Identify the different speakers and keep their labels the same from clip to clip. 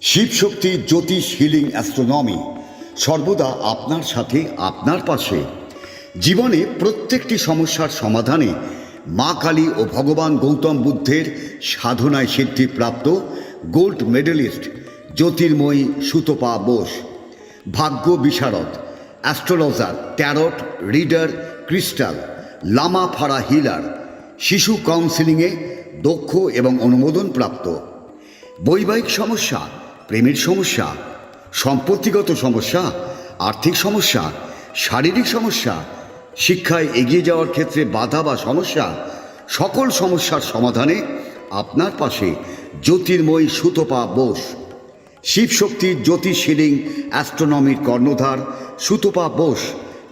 Speaker 1: শিবশক্তি জ্যোতিষ healing astronomy সর্বদা আপনার সাথে, আপনার পাশে। জীবনে প্রত্যেকটি সমস্যার সমাধানে মা কালী ও ভগবান গৌতম বুদ্ধের সাধনায় সিদ্ধিপ্রাপ্ত গোল্ড মেডেলিস্ট জ্যোতির্ময়ী সুতপা বোস, ভাগ্য বিশারদ, অ্যাস্ট্রোলজার, ট্যারট রিডার, ক্রিস্টাল, লামা ফাড়া হিলার, শিশু কাউন্সিলিংয়ে দক্ষ এবং অনুমোদনপ্রাপ্ত। বৈবাহিক সমস্যা, প্রেমের সমস্যা, সম্পত্তিগত সমস্যা, আর্থিক সমস্যা, শারীরিক সমস্যা, শিক্ষায় এগিয়ে যাওয়ার ক্ষেত্রে বাধা বা সমস্যা, সকল সমস্যার সমাধানে আপনার পাশে জ্যোতির্ময়ী সুতপা বোস। শিবশক্তির জ্যোতিষ হিলিং অ্যাস্ট্রোনমির কর্ণধার সুতপা বোস,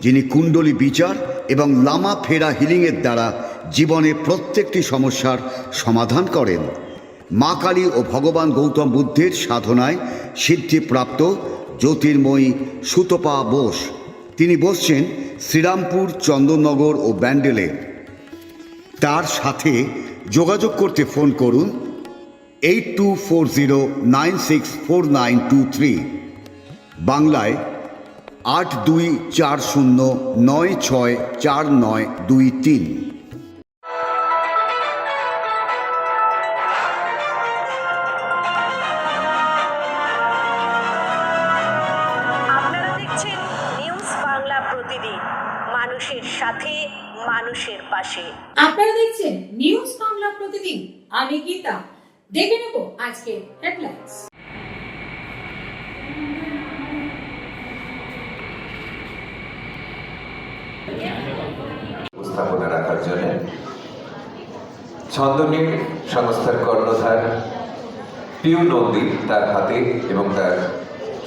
Speaker 1: যিনি কুণ্ডলী বিচার এবং লামা ফেরা হিলিংয়ের দ্বারা জীবনে প্রত্যেকটি সমস্যার সমাধান করেন। মা কালী ও ভগবান গৌতম বুদ্ধের সাধনায় সিদ্ধিপ্রাপ্ত জ্যোতির্ময়ী সুতপা বোস। তিনি বসছেন শ্রীরামপুর, চন্দননগর ও ব্যান্ডেলে। তার সাথে যোগাযোগ করতে ফোন করুন 8240964923, বাংলায় 8240964923।
Speaker 2: মানুষের সাথে, মানুষের পাশে।
Speaker 3: আপনারা দেখছেন নিউজ বাংলা প্রতিদিন। আমি গীতা। দেখে নেব আজকে হেডলাইন্স।
Speaker 4: উপস্থাপনা রাখার জন্য ছন্দনীর সংস্থার কর্ণধার পিউ নন্দী তার হাতে এবং তার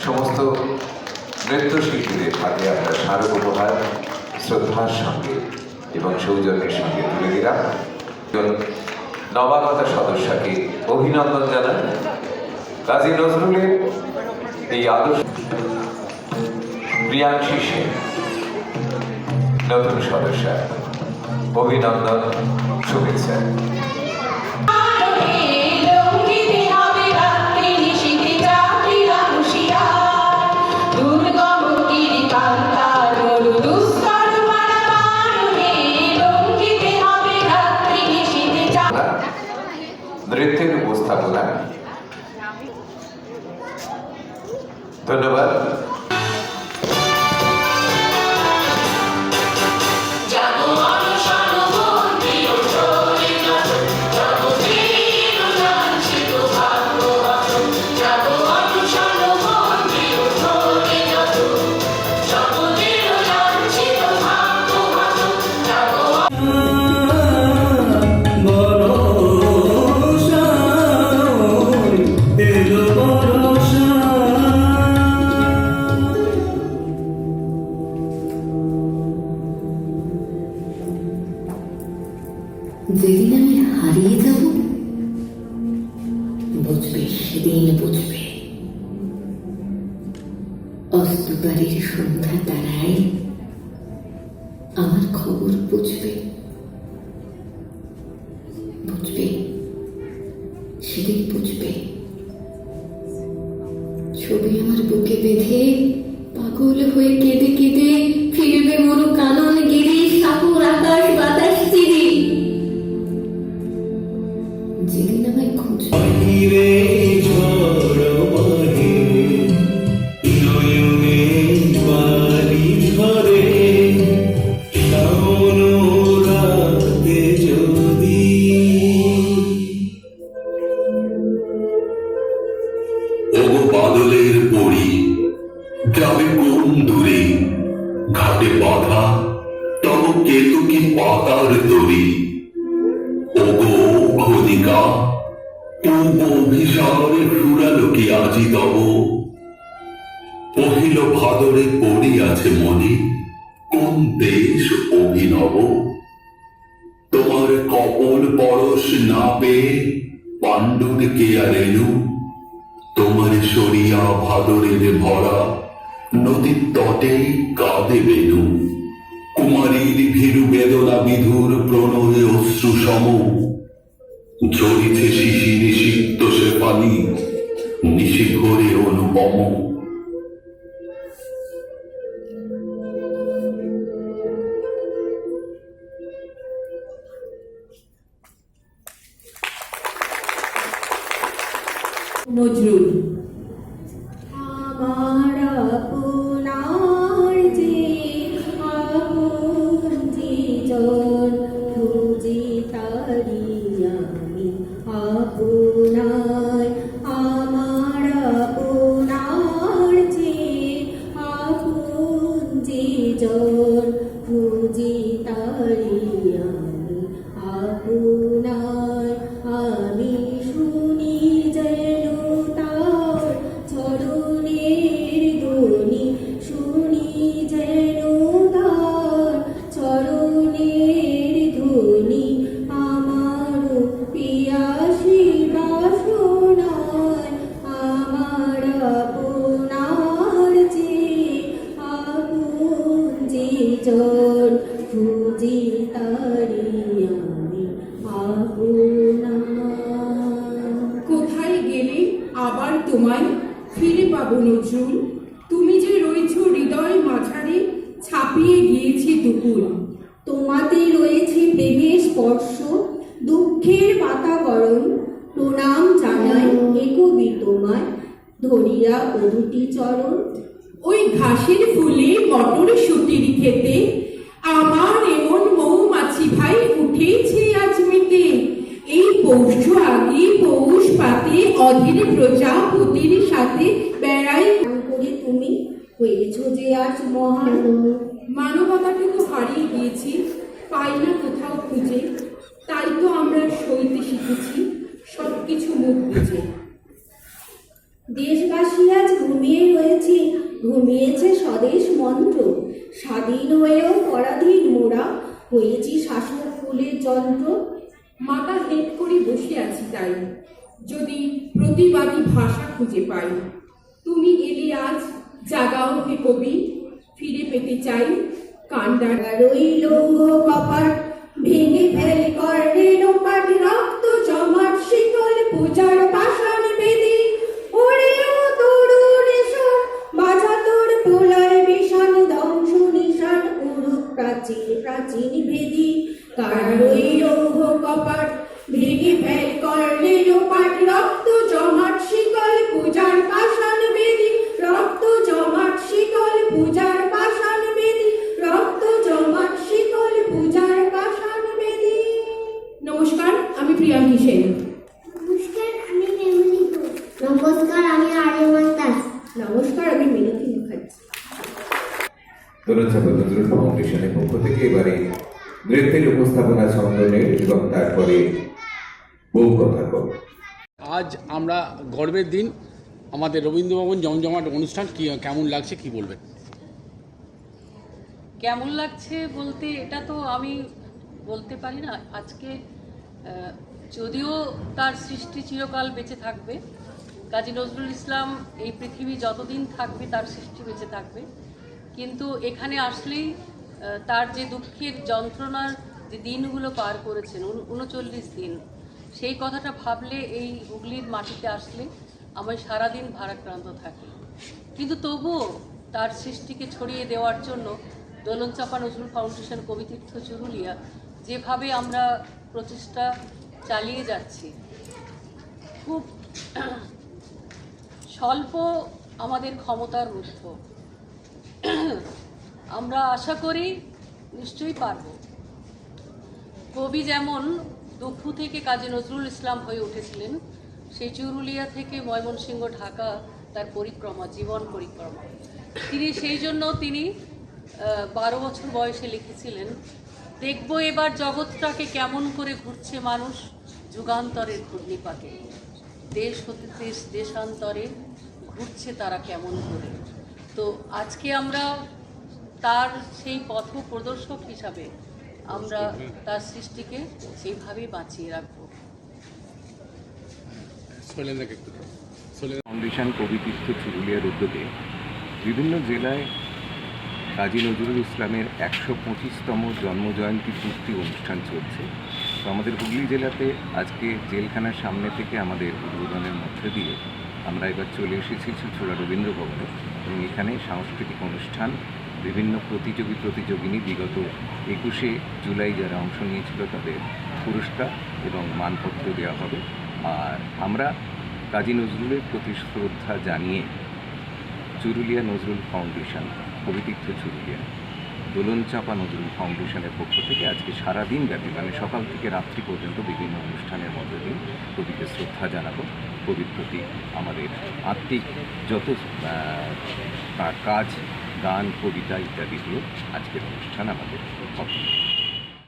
Speaker 4: সমস্ত নৃত্যশিল্পীদের হাতে আমরা স্মারক উপহার শ্রদ্ধার সঙ্গে এবং সৌজন্যের সঙ্গে তুলে দিলাম। নবাগতা সদস্যকে অভিনন্দন জানান। কাজী নজরুলের এই আদর্শ প্রিয়াংশী সেন নতুন সদস্য, অভিনন্দন, শুভেচ্ছা। নৃত্যের উপস্থাপনা। ধন্যবাদ।
Speaker 5: যেদিন আমি হারিয়ে যাব, বুঝবে, সেদিন বুঝবে। অস্তকারের সন্ধ্যা তারায় আমার খবর বুঝবে, বুঝবে, সেদিন বুঝবে। ছবি আমার বুকে বেঁধে পাগল হয়ে কেঁদে কেঁদে ফিরবে মরু কানন গিরি, সাপুর আকাশ বাতাস চিরি। যেদিন আমায় খুঁজবে,
Speaker 6: বাদলের পরি যাবে কোন দূরে, ঘাটে বাধা তব কেতুকি পাতার তরি। ওগো খনিকা, পূর্ব অভিসারে ফুরালো কি আজি তব? পহিল ভাদরে পড়িয়াছে মনে, কোন দেশ অভিনব? তোমার কপল পরশ না পেয়ে পাণ্ডুর কেয়া রেণু, তোমার সরিয়া ভাদরের ভরা নদীর তটে কাঁদে বেনু। কুমারীর ভীরু বেদনা বিধুর প্রণয়ে অশ্রু সম, ঝরিছে শিশির সিক্ত সে পানি, নিশিঘরে অনুপম।
Speaker 3: নজরুল।
Speaker 5: আমার আপনার যে আপন জীজন খুঁজি তারি আমি আপনার। আমার আপনার যে আপন জীজন খুঁজি তারি আমি আপনার। আমি শুনি যেন তার চরণের ধ্বনি, শুনি যেন তার চরণের ধ্বনি। আমার পিয়াসী বাসনায় আমার আপনার যে আপন জীজন খুঁজি তারি আমি আপনার।
Speaker 3: কোথায় গেলে আবার তোমায় ফিরে পাবো নজরুল? তুমি যে রয়েছো হৃদয় মাঝারে, ছাপিয়ে গিয়েছি দুপুর।
Speaker 5: তোমাতে রয়েছে প্রেমের স্পর্শ, দুঃখের বাতাবরণ। প্রণাম জানাই এ কবি তোমায়, ধরিয়া ও দুটি চরণ।
Speaker 3: ওই ঘাসের ফুলে মটর শুটির খেতে আমার এমন মৌমাছি ভাই উঠেছে আজ মেতে। এই পৌষ আগে পৌষ পাতে অধীর প্রজাপতির সাথে বেড়াই।
Speaker 5: গান করে তুমি হয়েছ যে আজ মহান।
Speaker 3: মানবতাটুকু হারিয়ে গিয়েছি, পাই না কোথাও খুঁজে। তাই তো আমরা সইতে শিখেছি সবকিছু মুখ বুঝে।
Speaker 5: দেশবাসী আজ ঘুমিয়ে রয়েছে, ঘুমিয়েছে স্বদেশ মন্ত্র। স্বাধীন হয়েও পরাধীন মোরা, হয়েছি শাসক ফুলের যন্ত্র।
Speaker 3: মাথা হেট করে বসে আছি তাই, যদি প্রতিবাদী ভাষা খুঁজে পাই। তুমি এলে আজ, জাগাও হে কবি, ফিরে পেতে চাই কান্ডার।
Speaker 5: রইল কপাট ভেঙে ফেল করে লোপাট, রক্ত জমাট শিকল পূজার পাষাণ বেদি। ওরেও তরুণ এসব বাজা তোর প্রলয় বিষাণ, ধ্বংস নিশান উড়ুক প্রাচীন প্রাচীন ভেদি। কার রইল কপাট ভেঙে ফেল করলে লোপাট, রক্ত জমাট শিকল পূজার পাষাণ বেদি। রক্ত জমাট শিকল পূজার পাষাণ বেদি। রক্ত জমাট শিকল পূজার পাষাণ বেদি।
Speaker 3: নমস্কার, আমি প্রিয়াঙ্কি সেন।
Speaker 5: নমস্কার, আমি মেমনি ঘোষ। নমস্কার, আমি আর্যমান দাস। নমস্কার, আমি মিনতি মুখার্জি।
Speaker 4: তরুণ ছাত্র নজরুল ফাউন্ডেশনের পক্ষ থেকে এবারে নৃত্যের উপস্থাপনা ছন্দনের এবং তারপরে বউ কথা কব।
Speaker 7: আজ আমরা গর্বের দিন, আমাদের রবীন্দ্রভবন জমজমাট অনুষ্ঠান কেমন লাগছে কি বলবেন?
Speaker 8: কেমন লাগছে বলতে এটা তো আমি বলতে পারি না। আজকে যদিও তার সৃষ্টি চিরকাল বেঁচে থাকবে, কাজী নজরুল ইসলাম এই পৃথিবী যতদিন থাকবে তার সৃষ্টি বেঁচে থাকবে, কিন্তু এখানে আসলেই তার যে দুঃখের যন্ত্রণার যে দিনগুলো পার করেছেন 39 দিন, সেই কথাটা ভাবলে এই হুগলির মাটিতে আসলে আমি সারাদিন ভারাক্রান্ত থাকি। কিন্তু তবুও তার সৃষ্টিকে ছড়িয়ে দেওয়ার জন্য দোলনচাঁপা নজরুল ফাউন্ডেশন কবিতীর্থ চুরুলিয়া যেভাবে আমরা প্রচেষ্টা চালিয়ে যাচ্ছি, খুব স্বল্প আমাদের ক্ষমতার মধ্যে আমরা আশা করি নিশ্চয়ই পারব। কবি যেমন দুঃখু থেকে কাজী নজরুল ইসলাম হয়ে উঠেছিলেন, সেই চুরুলিয়া থেকে ময়মনসিংহ ঢাকা তার পরিক্রমা, জীবন পরিক্রমা। সেই জন্য তিনি 12 বছর বয়সে লিখেছিলেন, দেখব এবার জগৎটাকে কেমন করে ঘুরছে মানুষ যুগান্তরের ঘূর্ণিপাকে, দেশ হতে দেশ দেশান্তরে ঘুরছে তারা কেমন করে। তো আজকে আমরা তার সেই পথ প্রদর্শক হিসাবে আমরা তার সৃষ্টিকে সেইভাবেই বাঁচিয়ে রাখব।
Speaker 9: ফাউন্ডেশন কবিতীর্থ চুরুলিয়ার উদ্যোগে বিভিন্ন জেলায় কাজী নজরুল ইসলামের 125তম জন্মজয়ন্তী পূর্তি অনুষ্ঠান চলছে। তো আমাদের হুগলি জেলাতে আজকে জেলখানার সামনে থেকে আমাদের উদ্বোধনের মধ্যে দিয়ে আমরা এবার চলে এসেছি চুঁচুড়া রবীন্দ্র ভবনে এবং এখানে সাংস্কৃতিক অনুষ্ঠান, বিভিন্ন প্রতিযোগিনী বিগত 21শে জুলাই যারা অংশ নিয়েছিল তাদের পুরস্কার এবং মানপত্র দেওয়া হবে। আর আমরা কাজী নজরুলের প্রতি শ্রদ্ধা জানিয়ে চুরুলিয়া নজরুল ফাউন্ডেশন, কবিতীর্থ চুরুলিয়া, দোলনচাঁপা নজরুল ফাউন্ডেশনের পক্ষ থেকে আজকে সারাদিন ব্যাপী মানে সকাল থেকে রাত্রি পর্যন্ত বিভিন্ন অনুষ্ঠানের মধ্যে দিয়ে কবিকে শ্রদ্ধা জানাবো। কবির প্রতি আমাদের আত্মিক যত কাজ, গান, কবিতা ইত্যাদি দিয়ে আজকের অনুষ্ঠান আমাদের হবে।